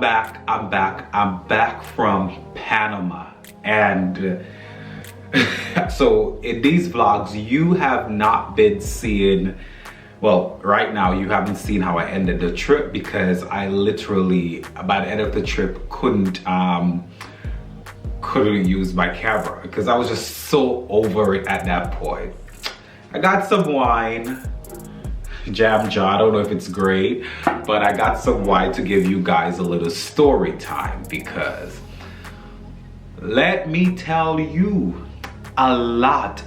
I'm back from Panama. And so in these vlogs, you have not been seeing, well, right now you haven't seen how I ended the trip, because I literally, by the end of the trip, couldn't use my camera because I was just so over it at that point. I got some wine, jam jar, I don't know if it's great, but I got some wine to give you guys a little story time, because let me tell you, a lot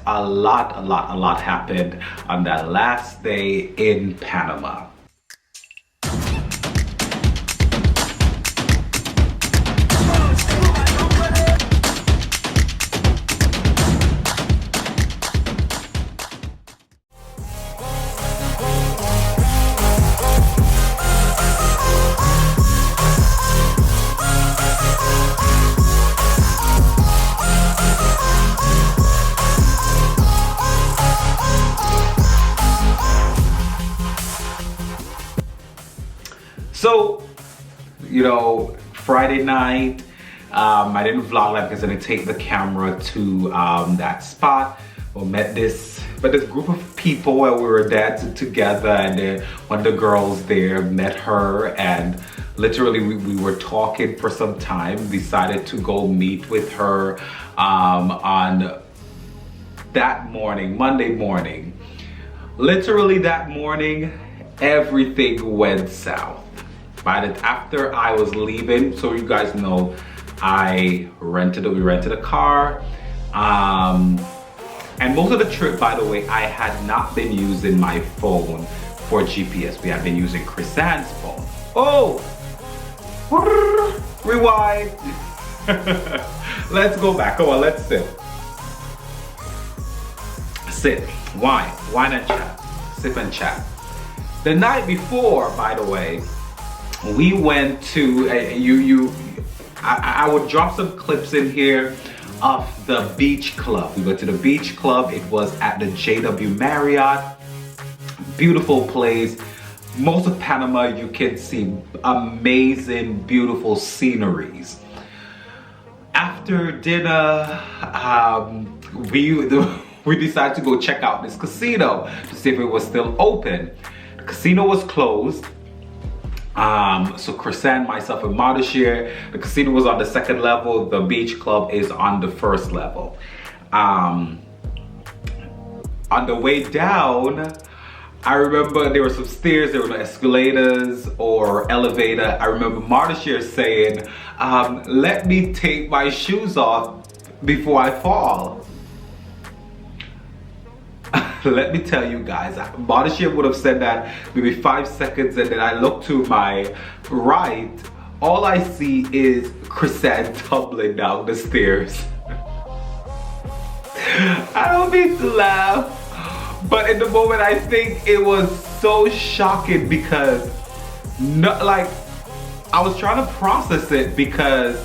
happened on that last day in Panama. So, you know, Friday night, I didn't vlog that because I didn't take the camera to that spot. We met this group of people, and we were dancing together, and then one of the girls there met her, and literally we were talking for some time. Decided to go meet with her on that morning, Monday morning. Literally that morning, everything went south. After I was leaving, so you guys know, we rented a car. And most of the trip, by the way, I had not been using my phone for GPS. We had been using Chrisanne's phone. Oh, rewind. Let's go back. Come on, let's sit. Sit, wine and chat, sip and chat. The night before, by the way, we went to, I would drop some clips in here of the beach club. We went to the beach club. It was at the JW Marriott. Beautiful place. Most of Panama, you can see amazing, beautiful sceneries. After dinner, we decided to go check out this casino to see if it was still open. The casino was closed. So Chrisanne, myself, and Madashir, the casino was on the second level, the beach club is on the first level. On the way down, I remember there were some stairs, there were no escalators or elevator. I remember Madashir saying, let me take my shoes off before I fall. Let me tell you guys, Madashir would have said that maybe 5 seconds, and then I look to my right, all I see is Chrisanne tumbling down the stairs. I don't mean to laugh, but in the moment I think it was so shocking, because I was trying to process it, because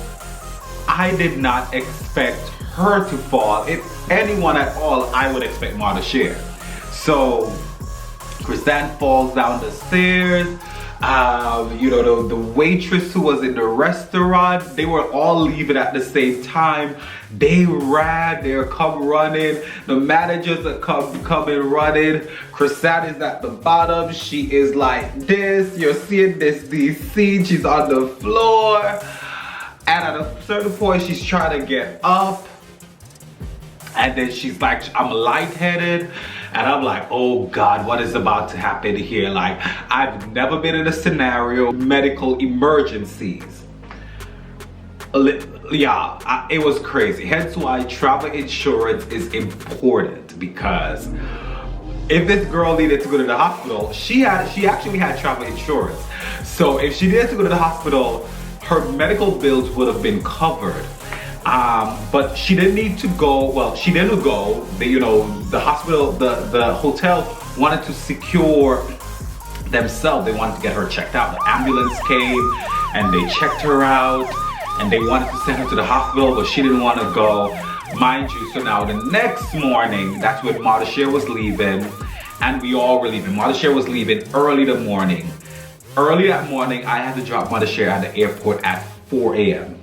I did not expect her to fall. If anyone at all, I would expect Madashir. So Chrisanne falls down the stairs. You know, the waitress who was in the restaurant, they were all leaving at the same time. They ran, they're come running. The managers are coming running. Chrisanne is at the bottom. She is like this. You're seeing this scene. She's on the floor. And at a certain point, she's trying to get up. And then she's like, I'm lightheaded. And I'm like, oh God, what is about to happen here? Like, I've never been in a scenario, medical emergencies. Yeah, it was crazy. Hence why travel insurance is important, because if this girl needed to go to the hospital, she actually had travel insurance. So if she needed to go to the hospital, her medical bills would have been covered. But she didn't need to go. Well, she didn't go. The hospital, the hotel wanted to secure themselves. They wanted to get her checked out. The ambulance came and they checked her out, and they wanted to send her to the hospital, but she didn't want to go, mind you. So now the next morning, that's when Madashir was leaving, and we all were leaving. Madashir was leaving early the morning. Early that morning, I had to drop my share at the airport at 4 a.m.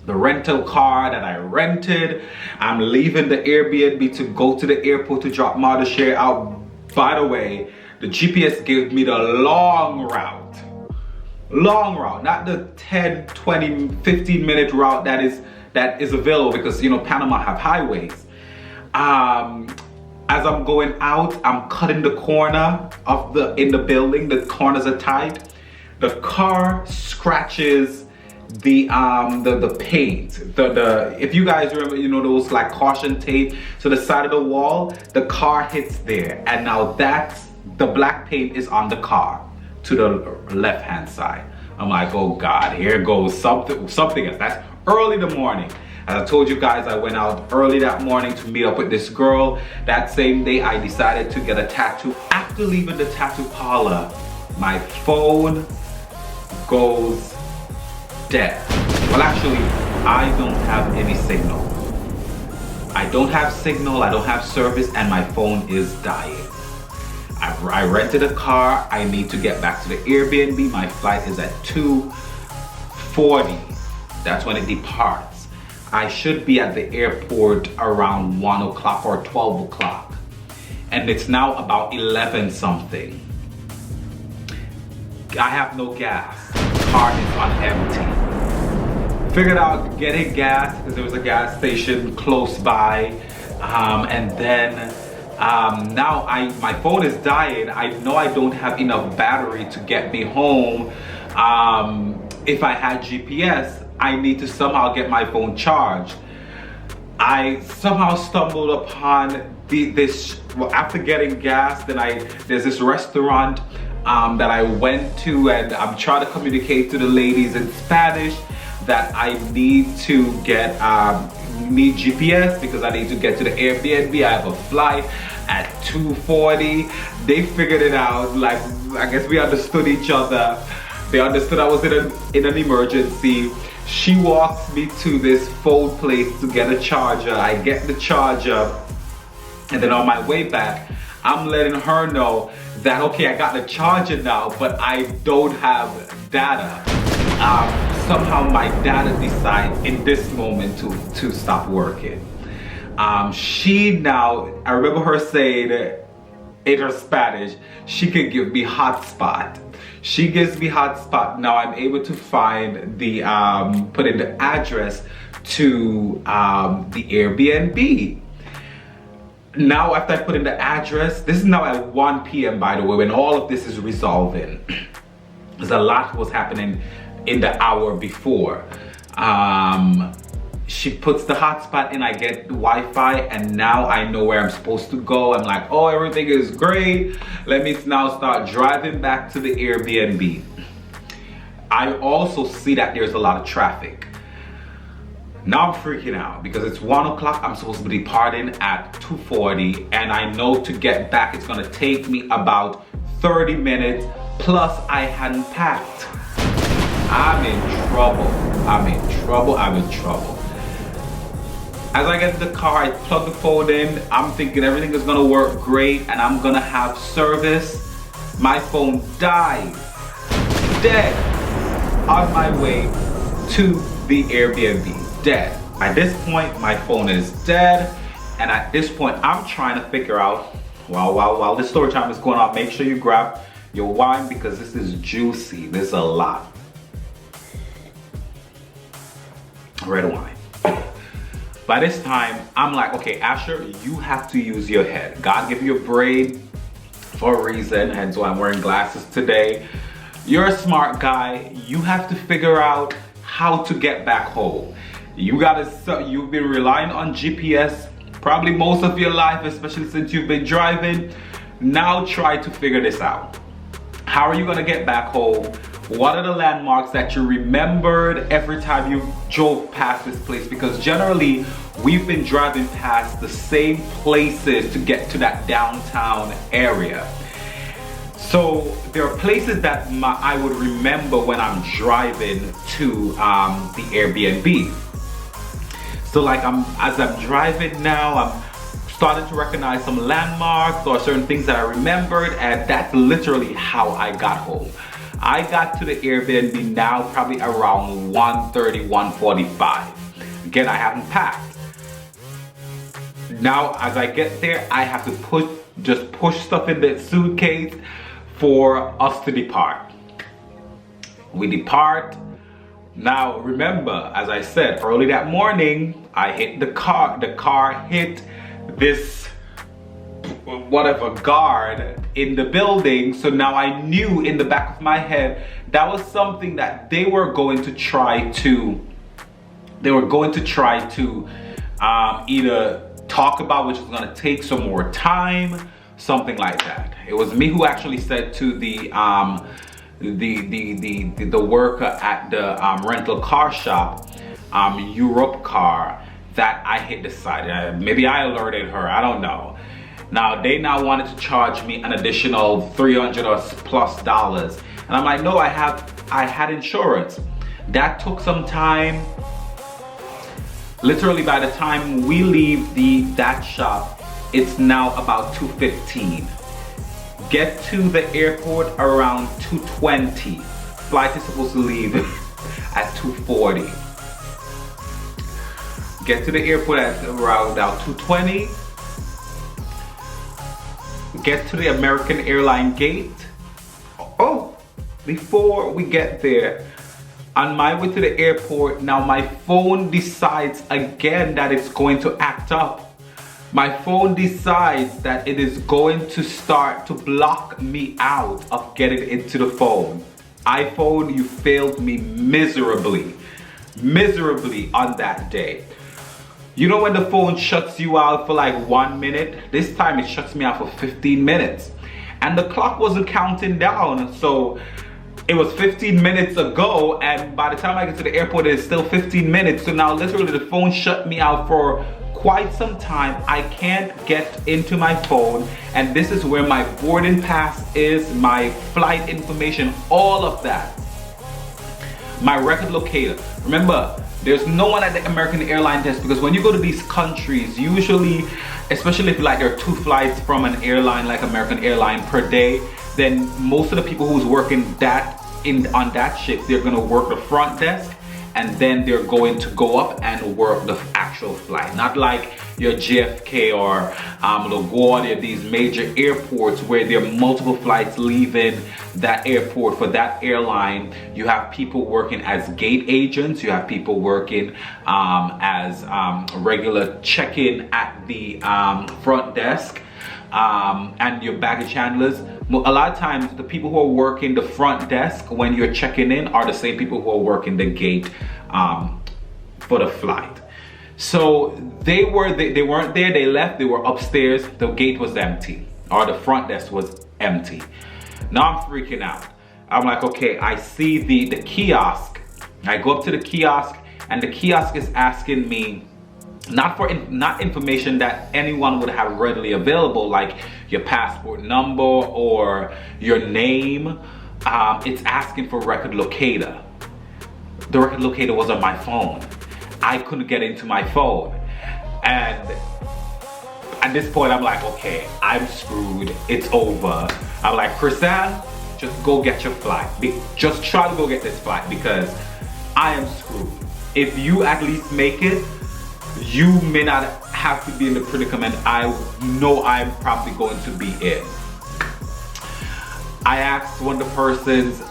The rental car that I rented, I'm leaving the Airbnb to go to the airport to drop my share out. By the way, the GPS gave me the long route, not the 10, 20, 15-minute route that is available, because you know Panama have highways. As I'm going out, I'm cutting the corner of in the building. The corners are tight. The car scratches the paint. If you guys remember, you know those like caution tape to the side of the wall. The car hits there, and now the black paint is on the car to the left hand side. I'm like, oh God, here goes something else. That's early in the morning. As I told you guys, I went out early that morning to meet up with this girl. That same day, I decided to get a tattoo. After leaving the tattoo parlor, my phone goes dead. Well, actually, I don't have any signal. I don't have signal, I don't have service, and my phone is dying. I rented a car. I need to get back to the Airbnb. My flight is at 2:40. That's when it departs. I should be at the airport around 1 o'clock or 12 o'clock. And it's now about 11 something. I have no gas. The car is on empty. Figured out getting gas because there was a gas station close by. And then now my phone is dying. I know I don't have enough battery to get me home. If I had GPS, I need to somehow get my phone charged. I somehow stumbled upon after getting gas, there's this restaurant that I went to, and I'm trying to communicate to the ladies in Spanish that I need to need GPS because I need to get to the Airbnb. I have a flight at 2:40. They figured it out. Like, I guess we understood each other. They understood I was in an emergency. She walks me to this phone place to get a charger. I get the charger, and then on my way back, I'm letting her know that, okay, I got the charger now, but I don't have data. Somehow my data decides in this moment to stop working. I remember her saying in her Spanish, she can give me hotspot. She gives me hotspot. Now I'm able to find put in the address to the Airbnb. Now after I put in the address, this is now at 1 p.m. by the way, when all of this is resolving. There's a lot was happening in the hour before. She puts the hotspot in, I get Wi-Fi, and now I know where I'm supposed to go. I'm like, oh, everything is great. Let me now start driving back to the Airbnb. I also see that there's a lot of traffic. Now I'm freaking out because it's 1 o'clock. I'm supposed to be departing at 2:40, and I know to get back it's gonna take me about 30 minutes, plus I hadn't packed. I'm in trouble. As I get to the car, I plug the phone in. I'm thinking everything is gonna work great and I'm gonna have service. My phone dies, dead, on my way to the Airbnb, dead. At this point, my phone is dead. And at this point, I'm trying to figure out, while this story time is going on, make sure you grab your wine because this is juicy. There's a lot. Red wine. By this time, I'm like, okay, Asher, you have to use your head. God gave you a brain for a reason, and so I'm wearing glasses today. You're a smart guy. You have to figure out how to get back home. You've been relying on GPS probably most of your life, especially since you've been driving. Now try to figure this out. How are you gonna get back home? What are the landmarks that you remembered every time you drove past this place? Because generally, we've been driving past the same places to get to that downtown area. So there are places that I would remember when I'm driving to the Airbnb. So like as I'm driving now, I'm starting to recognize some landmarks or certain things that I remembered, and that's literally how I got home. I got to the Airbnb now probably around 1:30, 1:45. Again, I haven't packed. Now, as I get there, I have to just push stuff in the suitcase for us to depart. We depart. Now, remember, as I said, early that morning, I hit the car. The car hit this whatever guard in the building. So now I knew in the back of my head that was something that they were going to try to either talk about, which was going to take some more time, something like that. It was me who actually said to the worker at the rental car shop, Europe car, that I hit the side. Maybe I alerted her, I don't know. Now they wanted to charge me an additional $300+ and I'm like, no, I had insurance. That took some time. Literally, by the time we leave that shop, it's now about 2:15. Get to the airport around 2:20. Flight is supposed to leave at 2:40. Get to the airport at around 2:20. Get to the American Airlines gate. Oh, before we get there, on my way to the airport, now my phone decides again that it's going to act up. My phone decides that it is going to start to block me out of getting into the phone. iPhone, you failed me miserably on that day. You know when the phone shuts you out for like 1 minute? This time it shuts me out for 15 minutes. And the clock wasn't counting down, so it was 15 minutes ago, and by the time I get to the airport, it's still 15 minutes. So now literally the phone shut me out for quite some time. I can't get into my phone, and this is where my boarding pass is, my flight information, all of that. My record locator. Remember, there's no one at the American Airlines desk, because when you go to these countries, usually, especially if like there are 2 flights from an airline like American Airlines per day, then most of the people who's working on that ship, they're gonna work the front desk, and then they're going to go up and work the actual flight. Not like your JFK or LaGuardia, these major airports where there are multiple flights leaving that airport for that airline. You have people working as gate agents, you have people working as regular check-in at the front desk, and your baggage handlers. A lot of times the people who are working the front desk when you're checking in are the same people who are working the gate for the flight. So they weren't there, they left, they were upstairs, the gate was empty, or the front desk was empty. Now I'm freaking out. I'm like, okay, I see the kiosk. I go up to the kiosk, and the kiosk is asking me not information that anyone would have readily available, like your passport number or your name. It's asking for record locator. The record locator was on my phone. I couldn't get into my phone, and at this point I'm like, okay, I'm screwed, it's over. I'm like, Chrisanne, just go get your flight. Just try to go get this flight, because I am screwed. If you at least make it, you may not have to be in the predicament I know I'm probably going to be in. I asked one of the persons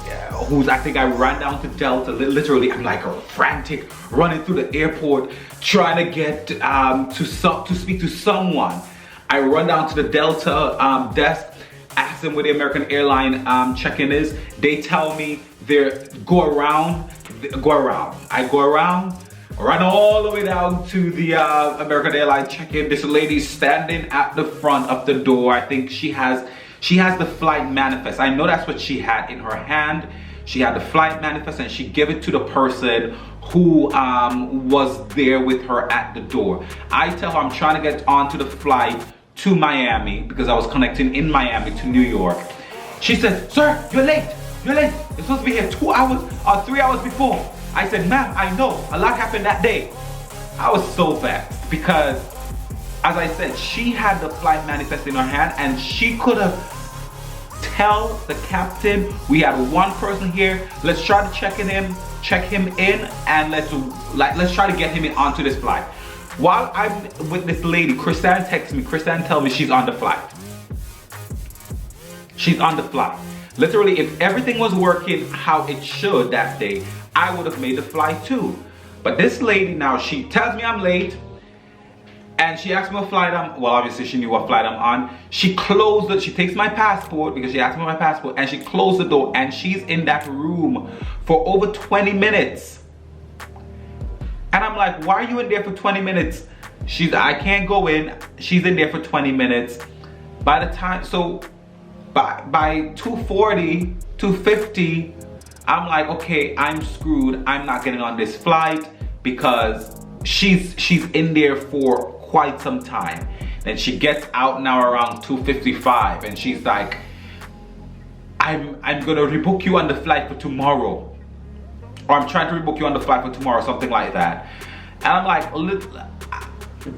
I think I ran down to Delta. Literally, I'm like frantic, running through the airport, trying to get to speak to someone. I run down to the Delta desk, ask them where the American Airlines check-in is. They tell me go around. I go around, run all the way down to the American Airlines check-in. This lady's standing at the front of the door. I think she has the flight manifest. I know that's what she had in her hand. She had the flight manifest, and she gave it to the person who was there with her at the door. I tell her I'm trying to get onto the flight to Miami, because I was connecting in Miami to New York. She said, sir, you're late. You're late. You're supposed to be here 2 hours or 3 hours before. I said, ma'am, I know. A lot happened that day. I was so vexed, because as I said, she had the flight manifest in her hand, and she could have tell the captain we had one person here. Let's try to check him in, and let's try to get him in onto this flight. While I'm with this lady, Chrisanne texts me. Chrisanne tells me she's on the flight. She's on the flight. Literally, if everything was working how it should that day, I would have made the flight too. But this lady now, she tells me I'm late, and she asked me what flight I'm, well, obviously she knew what flight I'm on. She closed it, she takes my passport because she asked me my passport, and she closed the door, and she's in that room for over 20 minutes. And I'm like, why are you in there for 20 minutes? I can't go in. She's in there for 20 minutes. By the time, so by 2:40, 2:50, I'm like, okay, I'm screwed. I'm not getting on this flight because she's in there for quite some time. Then she gets out now around 2:55, and she's like, I'm gonna rebook you on the flight for tomorrow. Or I'm trying to rebook you on the flight for tomorrow, something like that. And I'm like,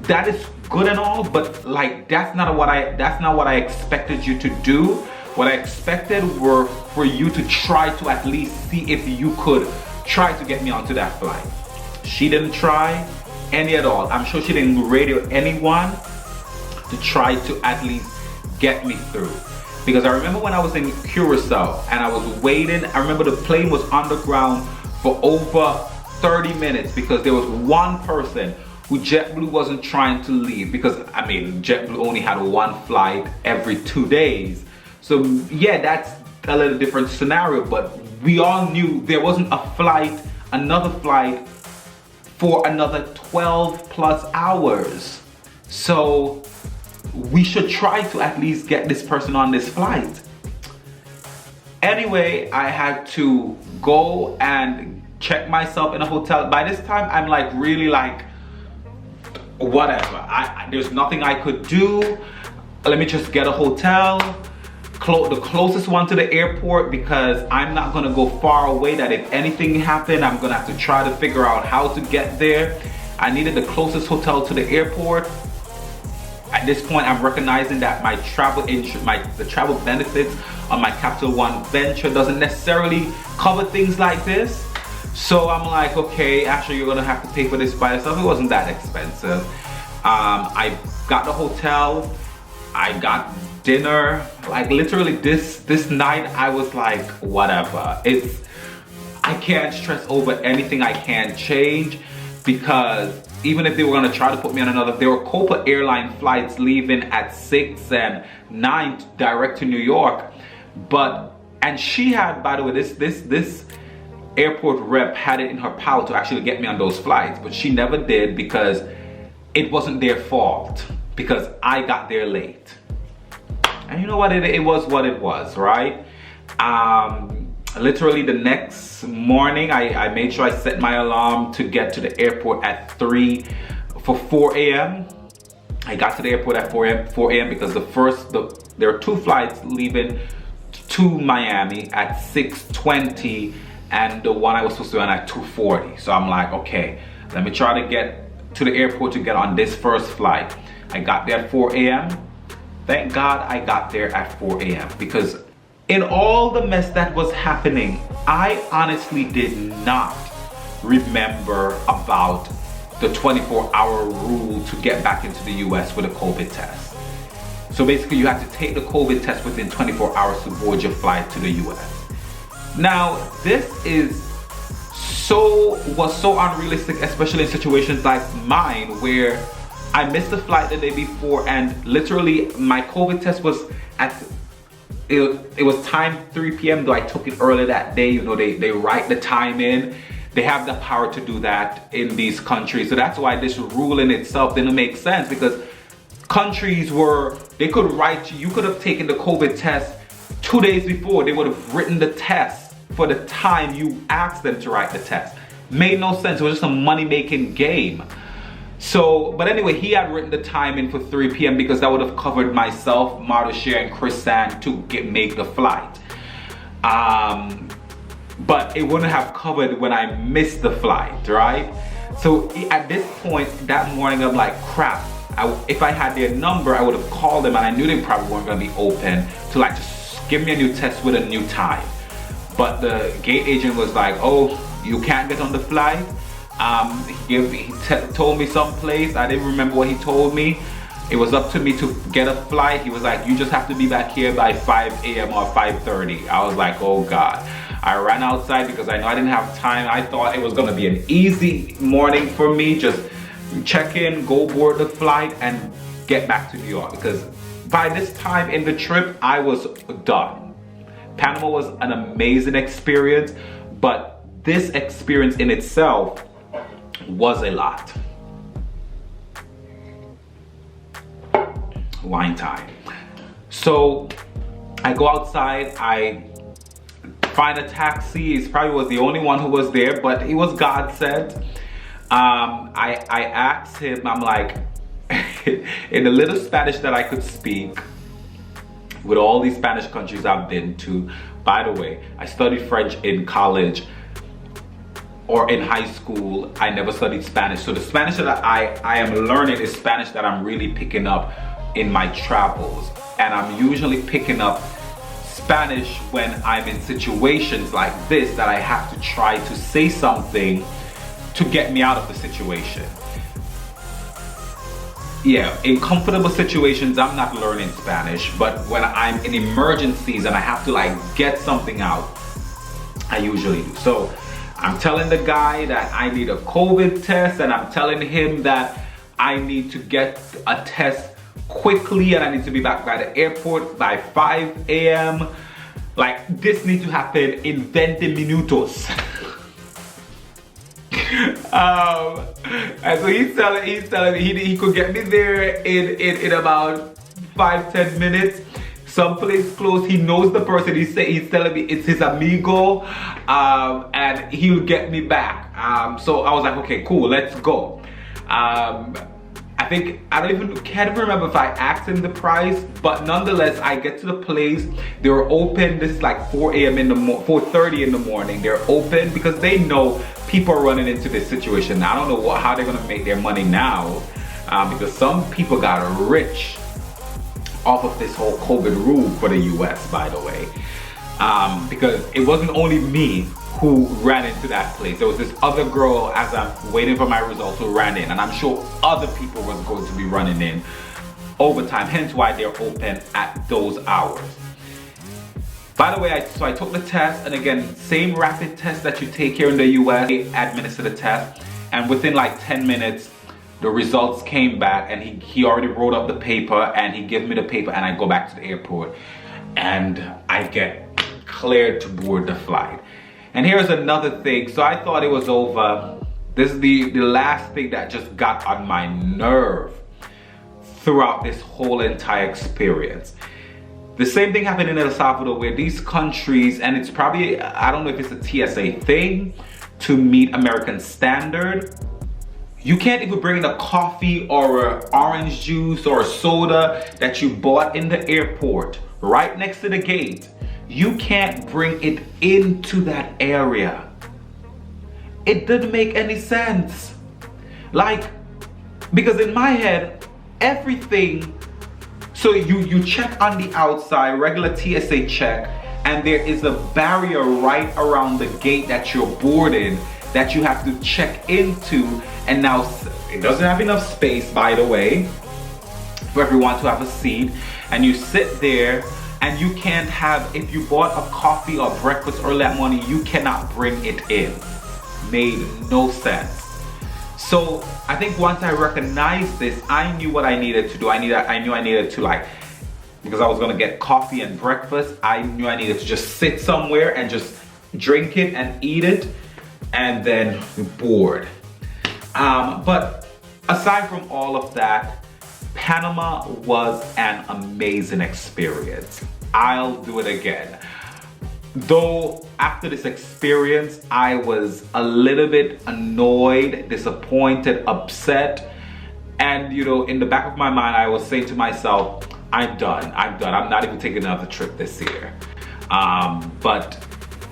that is good and all, but like that's not what I expected you to do. What I expected were for you to try to at least see if you could try to get me onto that flight. She didn't try any at all. I'm sure she didn't radio anyone to try to at least get me through. Because I remember when I was in Curacao and I was waiting, I remember the plane was on the ground for over 30 minutes because there was one person who JetBlue wasn't trying to leave, because I mean JetBlue only had one flight every 2 days. So yeah, that's a little different scenario, but we all knew there wasn't a flight, another flight for another 12 plus hours. So we should try to at least get this person on this flight. Anyway, I had to go and check myself in a hotel. By this time, I'm like really like, whatever. There's nothing I could do. Let me just get a hotel, the closest one to the airport, because I'm not gonna go far away that if anything happened, I'm gonna have to try to figure out how to get there. I needed the closest hotel to the airport. At this point, I'm recognizing that my travel the travel benefits on my Capital One venture doesn't necessarily cover things like this. So I'm like, okay, actually you're gonna have to pay for this by yourself. It wasn't that expensive. I got the hotel, I got dinner. Like literally this night I was like, whatever. I can't stress over anything I can't change, because even if they were gonna try to put me on another, there were Copa Airline flights leaving at 6 and 9 direct to New York. And she had, by the way, this airport rep had it in her power to actually get me on those flights, but she never did because it wasn't their fault, because I got there late. And you know what, it was what it was, right? Literally the next morning, I made sure I set my alarm to get to the airport at 4 a.m. I got to the airport at 4 a.m. because there are two flights leaving to Miami at 6:20, and the one I was supposed to be on at 2:40. So I'm like, okay, let me try to get to the airport to get on this first flight. I got there at 4 a.m. Thank God I got there at 4 a.m. because in all the mess that was happening, I honestly did not remember about the 24-hour rule to get back into the US with a COVID test. So basically you have to take the COVID test within 24 hours to board your flight to the US. Now, this was so unrealistic, especially in situations like mine where I missed the flight the day before, and literally my COVID test was it was timed 3 p.m. though I took it early that day. You know, they write the time in. They have the power to do that in these countries. So that's why this rule in itself didn't make sense, because countries you could have taken the COVID test 2 days before. They would have written the test for the time you asked them to write the test. Made no sense. It was just a money-making game. So, but anyway, he had written the time in for 3 p.m. because that would have covered myself, Mardoshare, and Chrisanne to make the flight. But it wouldn't have covered when I missed the flight, right? So at this point that morning, I'm like, crap. If I had their number, I would have called them, and I knew they probably weren't gonna be open to like just give me a new test with a new time. But the gate agent was like, oh, you can't get on the flight. He told me someplace, I didn't remember what he told me. It was up to me to get a flight. He was like, you just have to be back here by 5 a.m. or 5:30. I was like, oh God. I ran outside because I know I didn't have time. I thought it was gonna be an easy morning for me. Just check in, go board the flight, and get back to New York. Because by this time in the trip, I was done. Panama was an amazing experience, but this experience in itself was a lot. Wine time. So I go outside, I find a taxi. He probably was the only one who was there, but he was God sent. I asked him, I'm like, in the little Spanish that I could speak, with all these Spanish countries I've been to. By the way, I studied French in college or in high school. I never studied Spanish. So the Spanish that I am learning is Spanish that I'm really picking up in my travels. And I'm usually picking up Spanish when I'm in situations like this that I have to try to say something to get me out of the situation. Yeah, in comfortable situations, I'm not learning Spanish, but when I'm in emergencies and I have to like get something out, I usually do. So I'm telling the guy that I need a COVID test, and I'm telling him that I need to get a test quickly and I need to be back by the airport by 5 a.m. Like, this needs to happen in 20 minutos. And so he's telling me he could get me there in about 5-10 minutes. Someplace close. He knows the person. He's telling me it's his amigo, and he'll get me back. So I was like, okay, cool, let's go. I can't even remember if I asked him the price, but nonetheless, I get to the place. They were open. This is like 4 a.m. 4:30 in the morning. They're open because they know people are running into this situation. I don't know how they're gonna make their money now, because some people got rich off of this whole COVID rule for the US, by the way. Because it wasn't only me who ran into that place. There was this other girl, as I'm waiting for my results, who ran in, and I'm sure other people was going to be running in overtime, hence why they're open at those hours. By the way, I took the test, and again, same rapid test that you take here in the US, they administer the test, and within like 10 minutes, the results came back, and he already wrote up the paper, and he gives me the paper, and I go back to the airport, and I get cleared to board the flight. And here's another thing. So I thought it was over. This is the last thing that just got on my nerve throughout this whole entire experience. The same thing happened in El Salvador, where these countries, and it's probably, I don't know if it's a TSA thing to meet American standard, you can't even bring in a coffee or an orange juice or a soda that you bought in the airport right next to the gate. You can't bring it into that area. It didn't make any sense. Like, because in my head, everything, so you check on the outside, regular TSA check, and there is a barrier right around the gate that you're boarding that you have to check into, and now it doesn't have enough space, by the way, for everyone to have a seat, and you sit there, and you can't have, if you bought a coffee or breakfast early that morning, you cannot bring it in. Made no sense. So I think once I recognized this, I knew what I needed to do. I knew I needed to, like, because I was gonna get coffee and breakfast, I knew I needed to just sit somewhere and just drink it and eat it and then board. But aside from all of that, Panama was an amazing experience. I'll do it again. Though after this experience, I was a little bit annoyed, disappointed, upset. And you know, in the back of my mind, I was saying to myself, I'm done. I'm not even taking another trip this year. But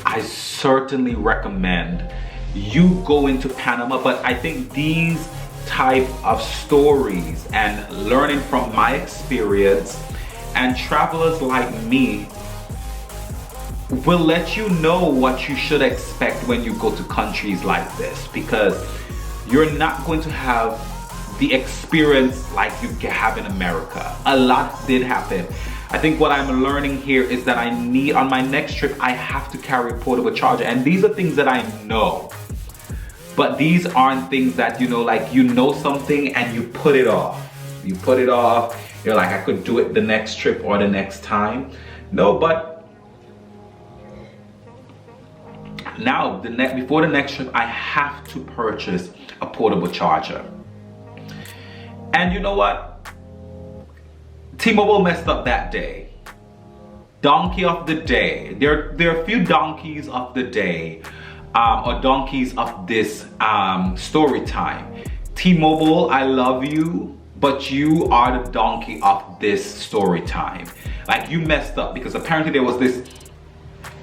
I certainly recommend you go into Panama. But I think these type of stories and learning from my experience, and travelers like me will let you know what you should expect when you go to countries like this, because you're not going to have the experience like you have in America. A lot did happen. I think what I'm learning here is that I need, on my next trip, I have to carry a portable charger. And these are things that I know. But these aren't things that, you know, like you know something and you put it off. You put it off. You're like, I could do it the next trip or the next time. No, but now, before the next trip, I have to purchase a portable charger. And you know what? T-Mobile messed up that day. Donkey of the day. There are a few donkeys of the day, or donkeys of this story time. T-Mobile, I love you, but you are the donkey of this story time. Like, you messed up, because apparently there was this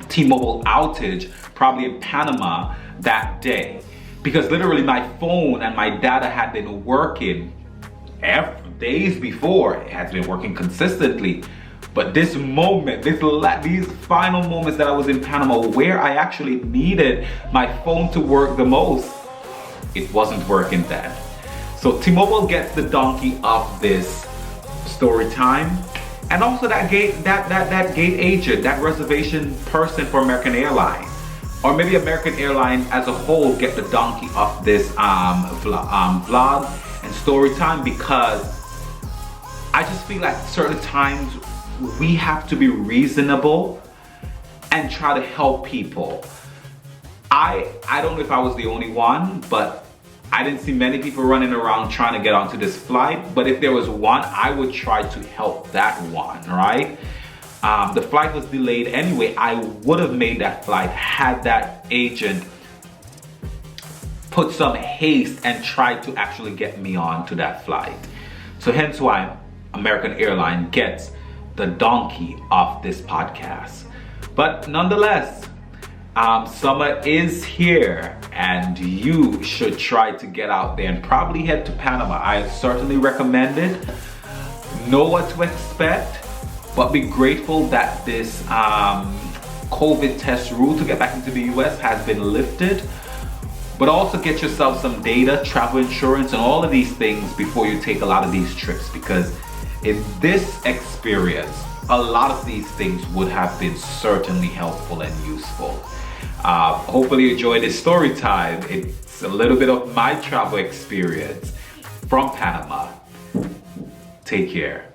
T-Mobile outage, probably in Panama, that day. Because literally my phone and my data had been working days before. It has been working consistently. But this moment, these final moments that I was in Panama, where I actually needed my phone to work the most, it wasn't working then. So T-Mobile gets the donkey of this story time. And also that gate agent, that reservation person for American Airlines, or maybe American Airlines as a whole, get the donkey of this vlog and story time, because I just feel like certain times we have to be reasonable and try to help people. I don't know if I was the only one, but I didn't see many people running around trying to get onto this flight. But if there was one, I would try to help that one, right? The flight was delayed anyway. I would have made that flight had that agent put some haste and tried to actually get me on to that flight. So hence why American Airlines gets the donkey of this podcast. But nonetheless, summer is here and you should try to get out there and probably head to Panama. I certainly recommend it. Know what to expect, but be grateful that this COVID test rule to get back into the US has been lifted. But also get yourself some data, travel insurance, and all of these things before you take a lot of these trips, because in this experience, a lot of these things would have been certainly helpful and useful. Hopefully you enjoyed this story time. It's a little bit of my travel experience from Panama. Take care.